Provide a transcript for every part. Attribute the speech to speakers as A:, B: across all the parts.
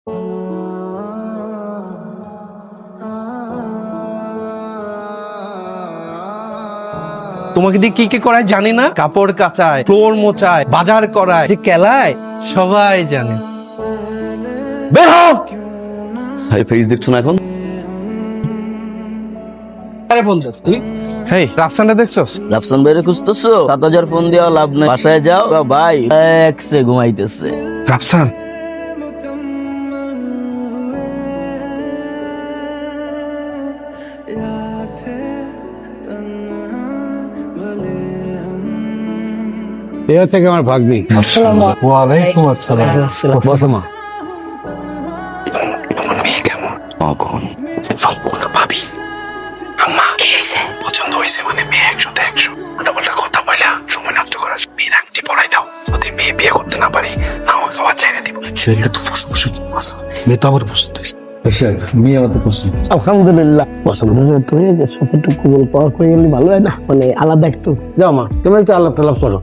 A: তোমাকে দিয়ে কি কি করায় জানি না? কাপড় কাচায়, ফ্লোর মোছায়, বাজার করায়, যে কেলায় সবাই জানে। বের হও।
B: হাই ফেস দেখছো না এখন?
A: আরে ফোন দিস তুই? হেই, রাফসানটা দেখছস?
B: রাফসান ভাইরে খুঁজতেছো? 7000 ফোন দেওয়া লাভ নাই। বাসায় যাও, ভাই একসে ঘুমাইতেছে।
A: রাফসান
C: এ হচ্ছে কি আমার ভাগ্নি। ওয়ালাইকুম আসসালাম। বসো মা।
A: মেয়ে কেমন?
B: কখন?
A: ফালগুনা ভাবি আম্মা কি হয়েছে? পছন্দ হয়েছে মানে মেয়ে 100তে 100। উল্টাপাল্টা কথা বলা সময় নষ্ট করার মেয়ের আংটি পরাই দাও। যদি মেয়ে বিয়ে করতে না পারি না আমাকে খাওয়া চাইলে দিব। ছেলেটা তো ফুসফুসে মেয়ে তো আমার পছন্দ হয়েছে।
C: মেয়ে আমার তো পছন্দ।
D: আলহামদুলিল্লাহ পছন্দ হয়ে গেছে। একটু কবুল পাওয়া হয়ে গেলে ভালো হয় না, মানে আলাদা একটু।
C: যাও মা, তুমি একটু আলাপ টালাপ করো।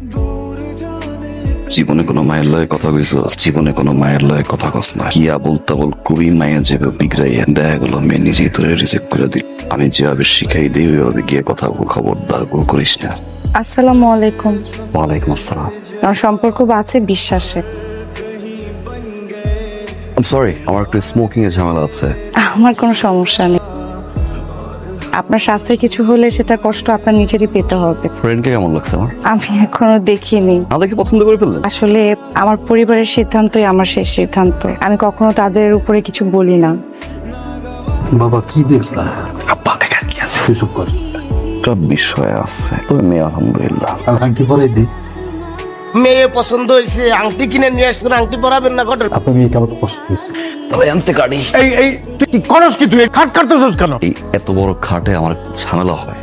B: জীবনে কোনো মায়ের লয়ে কথা কইছো? জীবনে কোনো মায়ের লয়ে কথা কস না। কি আবল তাবল খুবই মায়ের যেভাবে বিগড়াইয়া দেখা গেল মেয়ে নিজেই তোরে রিজেক্ট করে দিল। আমি যেভাবে শিখাই দিই ওইভাবে গিয়ে কথা বল, খবরদার ভুল করিস না।
E: আসসালামু আলাইকুম।
B: ওয়ালাইকুম আসসালাম।
E: আমার সম্পর্ক আছে বিশ্বাসে।
B: সরি, আমার একটু স্মোকিং এর ঝামেলা আছে।
E: আমার কোনো সমস্যা নেই। আপনার স্বাস্থ্যে কিছু হলে সেটা কষ্ট আপনার নিজেরই পেতে হবে।
B: ফ্রেন্ডকে কেমন লাগছে আমার?
E: আমি এখনো দেখিনি।
B: না দেখে পছন্দ করে ফেললেন?
E: আসলে আমার পরিবারের সিদ্ধান্তই আমার শেষ সিদ্ধান্ত। আমি কখনো তাদের উপরে কিছু বলি না।
C: বাবা কি দেখলা?
A: আব্বা দেখার কি আছে?
C: চুপ কর।
B: একটা বিষয় আছে, তবে মেয়ে আলহামদুলিল্লাহ।
C: আংটি পরে দি।
D: মেয়ে পছন্দ হয়েছে, আংটি কিনে নিয়ে আসছেন, আংটি পরাবেন না ঘটনা।
C: আপনার মেয়েকে আমার পছন্দ হয়েছে।
B: তবে আনতে কাটি
C: এই তুই কি করস? কি তুই খাট কাটতেছস কেন?
B: এই এত বড় খাটে আমার একটু ঝামেলা হয়।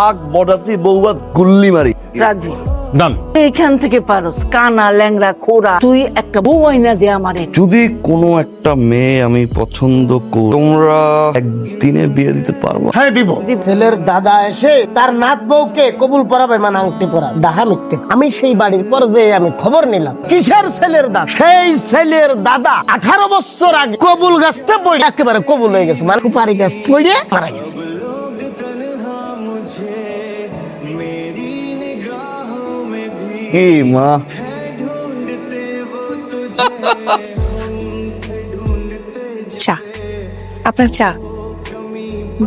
B: আগ বড়াতে বউবা গুল্লি মারি।
F: রাজি
C: ডান।
F: এইখান থেকে পারস কানা ল্যাংরা খোরা, তুই একটা বউ আইনা দে আমারে।
B: যদি কোনো একটা মেয়ে আমি পছন্দ করি, তোমরা একদিনে বিয়ে দিতে পারবো?
C: হ্যাঁ দিব।
D: ছেলের দাদা এসে তার নাত বউকে কবুল পরাবে, মানে আংটি পরা। ডাহা মিথ্যে। আমি সেই বাড়ির পর যে আমি খবর নিলাম, কিসের ছেলের দাদা? সেই ছেলের দাদা 18 বছর আগে কবুল গাছতে পড়ে একেবারে কবুল হয়ে গেছে, মানে সুপারি গাছ পড়ে মারা গেছে।
B: কি মা?
E: চা, আপনার চা।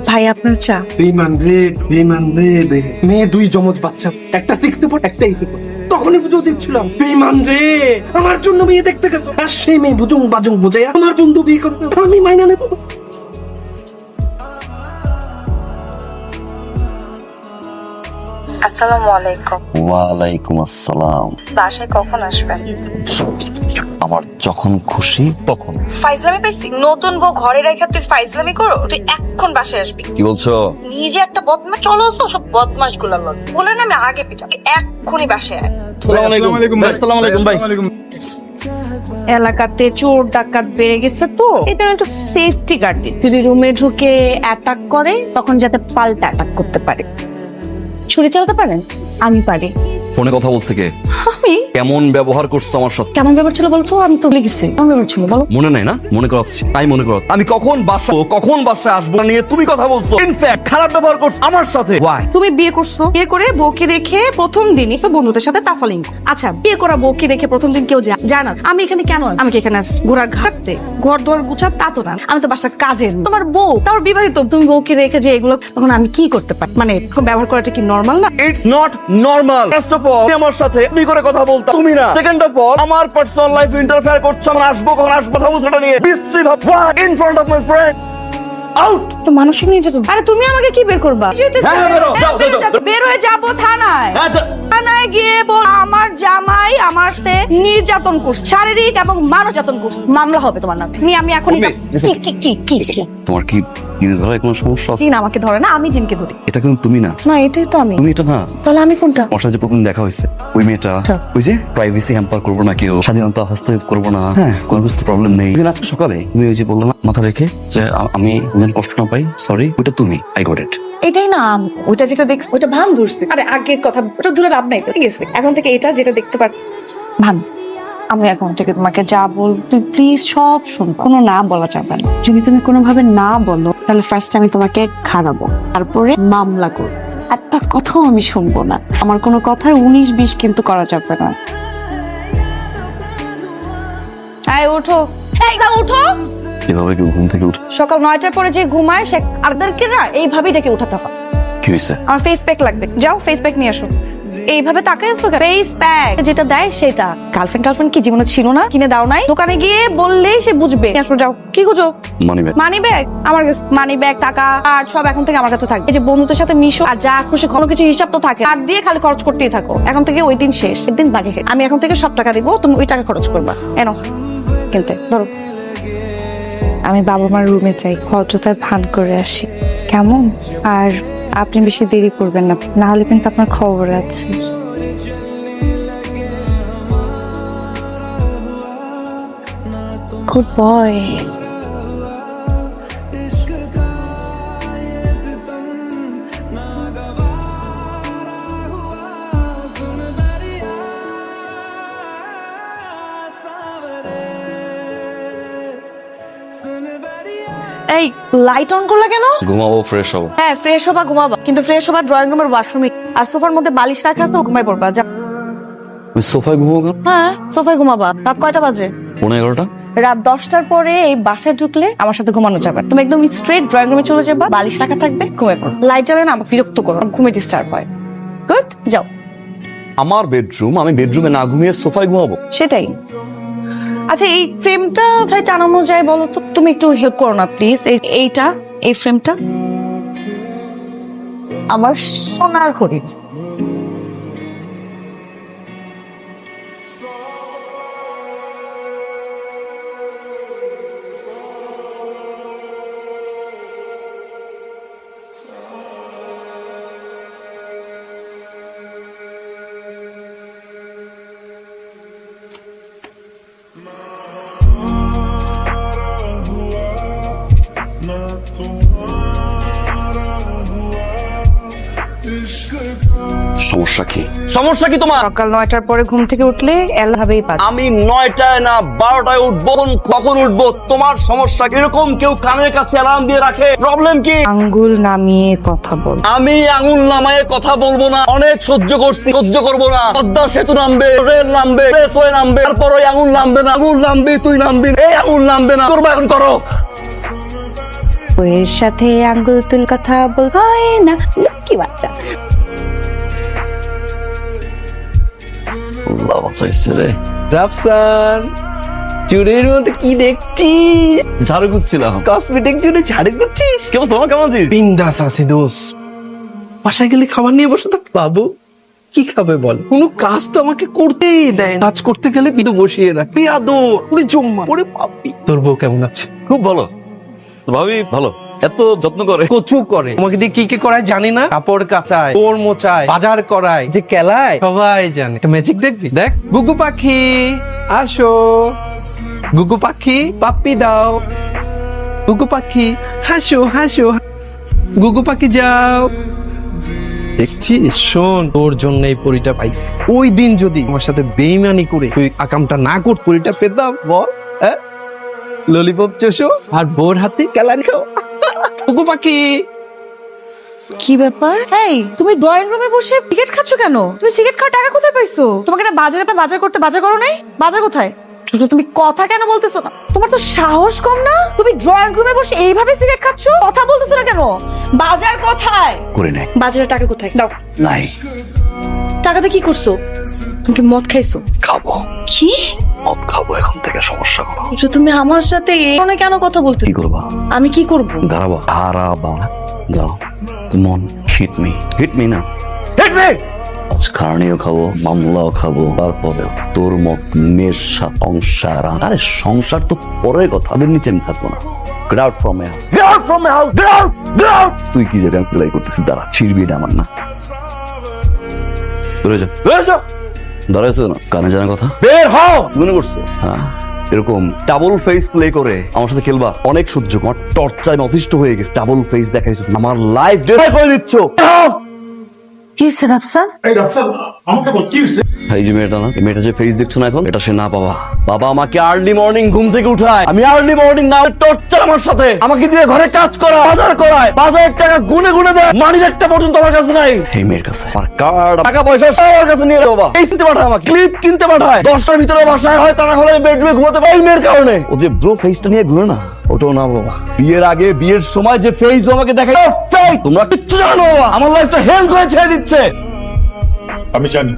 E: ভাই আপনার চা।
A: বেইমান রে, বেইমান রে। মেয়ে দুই জমজ বাচ্চা, একটা 6 ফুট একটা 8 ফুট। তখনই বুঝে উচিত ছিল। বেইমান রে, আমার জন্য মেয়ে দেখতে গেছো আর সেই মেয়ে বুঝুং বাজুং বুঝাইয়া আমার বন্ধু বিয়ে করবে, আমি মাইনা নেব?
E: আসসালামু আলাইকুম।
B: ওয়ালাইকুম আসসালাম।
E: বাসায় কখন আসবেন?
B: আমার যখন খুশি তখন।
E: ফাইজলামি পাইছি? নতুন বউ ঘরে রেখে তুই ফাইজলামি করো? তুই এখন বাসায় আসবি।
B: কি বলছো?
E: নিজে একটা বদমাশ, চলো তো সব বদমাশ গুলা লোক বলে না আমি আগে পিটা। এক্ষুনি বাসায় আয়।
B: আসসালামু আলাইকুম। আসসালামু আলাইকুম ভাই।
E: এলাকাতে চোর ডাকাত বেড়ে গেছে তো এটা একটা সেফটি গার্ড দিই, যদি রুমে ঢুকে অ্যাটাক করে তখন যাতে পাল্টা অ্যাটাক করতে পারে। ছুরি চালাতে পারেন? আমি পারি।
B: ফোনে কথা বলছে কে?
E: আমি?
B: কেমন ব্যবহার করছো আমার সাথে?
E: কেমন ব্যাপার ছিল বলতো? আমি তো লিখেছি কেমন ব্যাপার ছিল বলো।
B: মনে নাই না? মনে করাচ্ছি। তাই মনে করো আমি কখন বাসায় আসবো না নিয়ে তুমি কথা বলছো। ইনফ্যাক্ট খারাপ ব্যবহার করছো আমার সাথে। ওয়াই?
E: তুমি বিয়ে করছো, বিয়ে করে বউকে রেখে প্রথম দিনই তো বন্ধুদের সাথে তাফালিং। আচ্ছা, বিয়ে করা বউকে রেখে প্রথম দিন কেউ যায় না? আমি এখানে কেন? আমি কি এখানে আসছি ঘোড়া ঘাটতে? ঘর দোয়ার গুছা তা তো না। আমি তো বাসার কাজের। তোমার বউ তার বিবাহিত, তুমি বউকে রেখে যে এগুলো তখন আমি কি করতে পারি? মানে ব্যবহার করাটা কি নর্মাল না?
B: It's not normal. First of all আমার সাথে তুমি করে কথা বলতা তুমি না। সেকেন্ড অফ অল আমার পার্সোনাল লাইফ ইন্টারফেয়ার করছো। আমি আসবো কখন আসবো কথা বলছো নিয়ে বিশ্রী ভাব in front of my friend. Out.
E: তো মানসিক নির্যাতন। আরে তুমি আমাকে কি বের করবা?
B: হ্যাঁ, বেরো, যাও, যাও, যাও।
E: বের হয়ে যাবো থানায়। থানায় গিয়ে বল আমার জামাই আমারতে নির্যাতন করছে, শারীরিক এবং মানসিক নির্যাতন করছে। মামলা হবে তোমার নামে। আমি এখনই কি
B: তোমার কি জিনিস ধরায় কোনো সমস্যা আছে?
E: জিন আমাকে ধরে না, আমি জিনকে ধরি।
B: এটা কিন্তু তুমি না।
E: না, এটাই তো আমি।
B: তুমি এটা না।
E: তাহলে আমি কোনটা?
B: আমার সাথে যে প্রথম দেখা হয়েছে ওই মেয়েটা,
E: আচ্ছা।
B: ওই যে প্রাইভেসি হ্যাম্পার করবো না, কেউ স্বাধীনতা হস্তক্ষেপ করবো না, হ্যাঁ কোনো কিছু প্রবলেম নেই। আজকে সকালে তুমি ওই যে বললো না মাথা রেখে যে আমি যেন কষ্ট না পাই, সরি, ওইটা তুমি। I got it.
E: এটাই না, ওইটা যেটা দেখছি ওইটা ভান ধরছে। আরে আগের কথা ওটা দূরে লাভ নাই, ঠিক আছে? এখন থেকে এটা যেটা দেখতে পার ভান। আমি এখন থেকে তোমাকে যা বল তুই প্লিজ সব শুন, কোনো না বলা যাবে না। যদি তুমি কোনোভাবে না বলো তাহলে ফার্স্ট আমি তোমাকে খাওয়াবো, তারপরে মামলা করবো, একটা কথাও আমি শুনবো না। আমার কোনো কথার 19-20 কিন্তু করা যাবে না। এই ওঠো, এই দা ওঠো।
B: এভাবে কি ঘুম থেকে উঠে?
E: সকাল 9টার পরে যে ঘুমায় সে আরদেরকে না এইভাবেই ডেকে উঠাতে হয়।
B: কি হয়েছে?
E: আমার ফেস প্যাক লাগবে, যাও ফেস প্যাক নিয়ে আসো। এইভাবে তাকাইছো কেন? ফেস প্যাক যেটা দেয় সেটা। গার্লফ্রেন্ড কি জীবনে ছিল না? কিনে দাও নাই? দোকানে গিয়ে বললেই সে বুঝবে। নিয়ে আসো, যাও। কি খুঁজো?
B: Money bag.
E: মানি ব্যাগ আমার কাছে, মানি ব্যাগ, টাকা আর সব এখন থেকে আমার কাছে থাকবে। এই যে বন্ধুদের সাথে মিশো আর যা খুশি কোনো কিছু হিসাব তো থাকে, আর দিয়ে খালি খরচ করতেই থাকো। এখন থেকে ওই দিন শেষ, একদিন বাকি। আমি এখন থেকে সব টাকা দিব, তুমি ওই টাকা খরচ করবা। এনো খেলতে ধরো।
G: আমি বাবা মার রুমে যাই, ভদ্রতার ভান করে আসি, কেমন? আর আপনি বেশি দেরি করবেন না, না হলে কিন্তু আপনার খবর আছে। Good boy.
E: এই লাইট অন করলা কেন?
B: ঘুমাবো, ফ্রেশ হবো।
E: হ্যাঁ ফ্রেশ হবা, ঘুমাবা, কিন্তু ফ্রেশ হবা ড্রয়িং রুমের ওয়াশরুমে। আর সোফার মধ্যে বালিশ রাখা আছে, ও ঘুমাই পড়বা। যা।
B: আমি সোফায় ঘুমাবো কেন?
E: হ্যাঁ সোফায় ঘুমাবা। রাত কয়টা বাজে?
B: 11:30।
E: রাত 10টার পরে এই বাসায় ঢুকলে আমার সাথে ঘুমানো যাবে। তুমি একদম স্ট্রেট ড্রয়িং রুমে চলে যাবা, বালিশ রাখা থাকবে, ঘুমাই পড়ো। লাইট জ্বালে না, আমার বিরক্ত করো, ঘুমে ডিস্টার্ব হয়। গুড, যাও।
B: আমার বেডরুম, আমি বেডরুমে না ঘুমিয়ে সোফায় ঘুমাবো?
E: সেটাই। আচ্ছা এই ফ্রেমটা কোথায় টানানো যায় বলো তো? তুমি একটু হেল্প করো না প্লিজ। এইটা, এই ফ্রেমটা আমার সোনার হরিণ।
B: সমস্যা কি? সমস্যা কি তোমার?
E: সকাল 9টার পরে ঘুম থেকে উঠলে এলাভাবেই পাচ্ছ।
B: আমি 9টায় না 12টায় উঠবো, কখন উঠবো? তোমার সমস্যা কি? এরকম কেউ কানের কাছে অ্যালার্ম দিয়ে রাখে? প্রবলেম কি?
G: আঙ্গুল নামিয়ে কথা বল।
B: আমি আঙুল নামায়ে কথা বলবো না। অনেক সহ্য করছি, সহ্য করবো না। পদ্মা সেতু নামবে, রেল নামবে, রেলওয়ে নামবে, তারপর ওই আঙুল নামবে না। আঙুল নামবে, তুই নামবি, এই আঙুল নামবে না। করবো, এখন করো।
G: বইয়ের সাথে আঙ্গুল তুল কথা বল হয় না, কি বাচ্চা।
H: রাফসান, চুড়ির মধ্যে কি দেখছি?
B: ঝাড়ু করছিলাম।
H: কসমেটিক চুড়ে ঝাড়ু করছিস?
B: কেমন তোমার? কেমন আছিস?
H: বিন্দাস আছি দোষ। বাসায় গেলে খাবার নিয়ে বসে থাক। বাবু কি খাবে বল? কোনো কাজ তো আমাকে করতেই দেয় না। কাজ করতে গেলে বিদু বসিয়ে রাখ। পেয়াদর, ওরে জম্মা, ওরে পাপি। তোর বউ কেমন আছে?
B: খুব ভালো, ভাবি ভালো, এত যত্ন করে।
H: কচু করে, তোমাকে দিয়ে কি কি করায় জানি না। কাপড় কাচায়, তোর মোচায়, বাজার করায়, যে কেলায় সবাই জানে। একটা ম্যাজিক দেখবি? দেখ। গুগু পাখি আসো, গুগু পাখি পাপ্পি দাও, গুগু পাখি হাসো হাসো, গুগু পাখি যাও। দেখছিস? শোন, তোর জন্য এই পরিটা পাইছি। ওই দিন যদি আমার সাথে বেইমানি করে তুই আকামটা না কর, পরিটা পেতাম বল? হ্যাঁ, ললিপপ চষো আর বোর হাতে কেলানি খাও। গুগু পাখি।
E: কি ব্যাপার? এই তুমি ড্রয়িং রুমে বসে সিগারেট খাচ্ছ কেন? তুমি সিগারেট খাওয়ার টাকা কোথায় পাইছো? তোমাকে না বাজার করতে বাজার করো নাই? বাজার কোথায়? ছোট, তুমি কথা কেন বলতেছো না? তোমার তো সাহস কম না? তুমি ড্রয়িং রুমে বসে এইভাবে সিগারেট খাচ্ছ, কথা বলতেছো না কেন? বাজার কোথায়?
B: করে নাই।
E: বাজারের টাকা কোথায়? দাও।
B: নাই।
E: টাকাতে কি করছো? তুমি কি মদ খাইছো?
B: খাবো।
E: কি
B: মদ খাবো এখন থেকে, সমস্যা করো।
E: ছোট, তুমি আমার সাথে এই ধরনের কেন কথা বলতে?
B: কি করবা?
E: আমি কি করব?
B: দাঁড়াবা, হারাবা। যাও, come on, hit me, hit me না, hit me। আজ খারণীয় খাবো, মামলাও খাবো, তারপরে তোর মত মেয়ের সাথে সংসার। আরে সংসার তো পরের কথা, তাদের নিচে আমি থাকবো না। Get out from my house, get out from my house, get out, get out। তুই কি জায়গায় প্লাই করতেছিস? দাঁড়া, ছিড়বি এটা আমার না। বেরো যা, বেরো যা। দাঁড়াইছো না, কানে জানা কথা, বের হও। মনে করছো হ্যাঁ এরকম ডাবল ফেস প্লে করে আমার সাথে খেলবা? অনেক সহ্য, আমার টর্চায় অতিষ্ঠ হয়ে গেছে। ডাবল ফেস দেখাইছো, আমার লাইফ ডিস্ট্রয় করে দিচ্ছ।
F: কি হয়েছে রাফসান?
A: এই রাফসান, আমাকে বল কি হয়েছে?
B: এই যে মেয়েটা না, এই মেয়েটা যে ফেস দেখছো না এখন, এটা সে না বাবা। বাবা আমাকে আর্লি মর্নিং ঘুম থেকে উঠায়, আমি আর্লি মর্নিং না টর্চার আমার সাথে, আমাকে দিয়ে ঘরে কাজ করা, বাজার করায়, 5,000 টাকা গুনে গুনে দেয়, মানির একটা পর্যন্ত আমার কাছে নাই। এই মেয়ের কাছে আমার কার্ড, টাকা পয়সা সব আমার কাছে নিয়ে বাবা। এই কিনতে পাঠায়, আমাকে ক্লিপ কিনতে পাঠায়, 10টার ভিতরে বাসায় হয়, তা না হলে বেডরুমে ঘুমাতে পারি। এই মেয়ের কারণে ও যে ব্রো ফেসটা নিয়ে ঘুরে না, ওটাও না বাবা। বিয়ের আগে বিয়ের সময় যে ফেস আমাকে দেখায়, তোমরা কিচ্ছু জানো বাবা, আমার লাইফটা হেল করে ছেড়ে দিচ্ছে।
I: আমি জানি,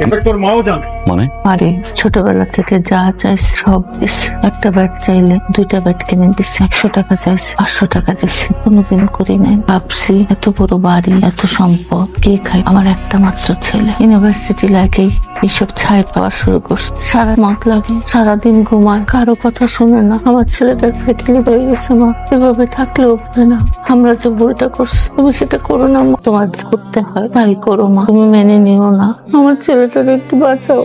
I: এবার তোর মাও জানে।
B: মানে
F: আরে ছোটবেলা থেকে যা চাইছি সব দিছি। একটা ব্যাট চাইলে 2টা ব্যাট কিনে দিছি, 100 টাকা চাইছি 500 টাকা দিছি, কোনোদিন করি নাই। ভাবছি এত বড় বাড়ি, এত সম্পদ কে খায়? আমার একটা মাত্র ছেলে, ইউনিভার্সিটি লাগেই এইসব ছাই পাওয়া শুরু করছে। সারা মত লাগে, সারাদিন ঘুমায়, কারো কথা শুনে না। আমার ছেলেটার ফেটলি হয়ে গেছে মা, এভাবে থাকলেও হবে না। আমরা যে ভুলটা করছি তুমি সেটা করো না মা, তোমার করতে হয় তাই করো মা, তুমি মেনে নিও না। আমার ছেলেটার একটু বাঁচাও।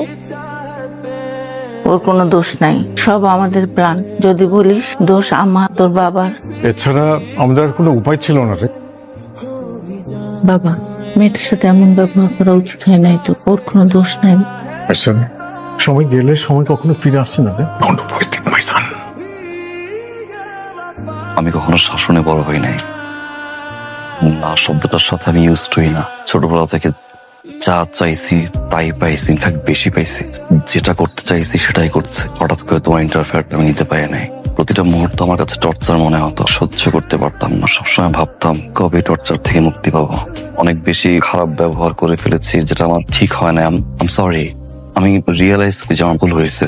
F: ওর কোনো দোষ নাই, সব আমাদের প্ল্যান। যদি বলিস দোষ আমার, তোর বাবার।
I: এছাড়া আমাদের আর কোনো উপায় ছিল না রে।
F: বাবা, মেয়েটার সাথে এমন ব্যবহার করা উচিত হয় নাই তো, ওর কোনো দোষ নাই।
I: আচ্ছা, সময় গেলে সময় কখনো ফিরে আসছে না রে।
A: Don't waste it, my son.
B: আমি কখনো শাসনে বড় হই নাই, না শব্দটার সাথে আমি ইউজড হই না। ছোটবেলা থেকে যা চাইছি তাই পাইছি, ইনফ্যাক্ট বেশি পাইছি। যেটা করতে চাইছি সেটাই করছে। হঠাৎ করে তোমার ইন্টারফেয়ারটা আমি নিতে পারি নাই। প্রতিটা মুহূর্ত আমার কাছে টর্চার মনে হতো, সহ্য করতে পারতাম না। সবসময় ভাবতাম কবে টর্চার থেকে মুক্তি পাবো। অনেক বেশি খারাপ ব্যবহার করে ফেলেছি, যেটা আমার ঠিক হয় না। আম সরি। আমি রিয়েলাইজ করি যে আমার ভুল হয়েছে।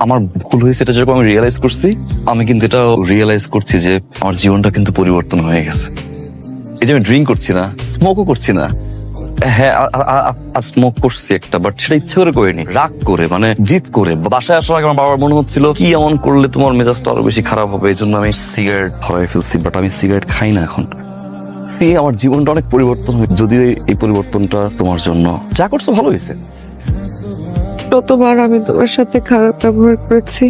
B: আমার ভুল হয়েছে এটা যেরকম আমি রিয়েলাইজ করছি, আমি কিন্তু এটা রিয়েলাইজ করছি যে আমার জীবনটা কিন্তু পরিবর্তন হয়ে গেছে। এই যে আমি ড্রিঙ্ক করছি না, স্মোকও করছি না। হ্যাঁ, স্মোক করছি একটা, বাট সেটা ইচ্ছে করে করিনি, রাগ করে, মানে জিদ করে। বাসায় আসার আগে আমার বাবার মনে হচ্ছিল কি এমন করলে তোমার মেজাজটা আরো বেশি খারাপ হবে, এই জন্য আমি সিগারেট ধরাই ফেলছি। বাট আমি সিগারেট খাই না এখন। আমার জীবনটা অনেক পরিবর্তন হয়েছে, যদিও এই পরিবর্তনটা তোমার জন্য। যা করছো ভালো হয়েছে।
G: যতবার আমি তোমার সাথে খারাপ ব্যবহার করেছি,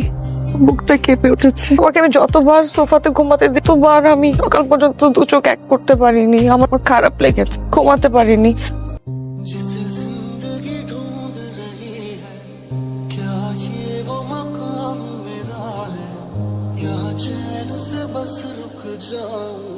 G: বুকটা কেঁপে উঠেছে। তোমাকে আমি যতবার সোফাতে ঘুমাতে দিই, ততবার আমি সকাল পর্যন্ত 2 চোখ এক করতে পারিনি। আমার খারাপ লেগেছে, ঘুমাতে পারিনি।
J: जिसे जिंदगी ढूंढ रही है, क्या ये वो मकाम मेरा है, या चैन से बस रुक जाऊं।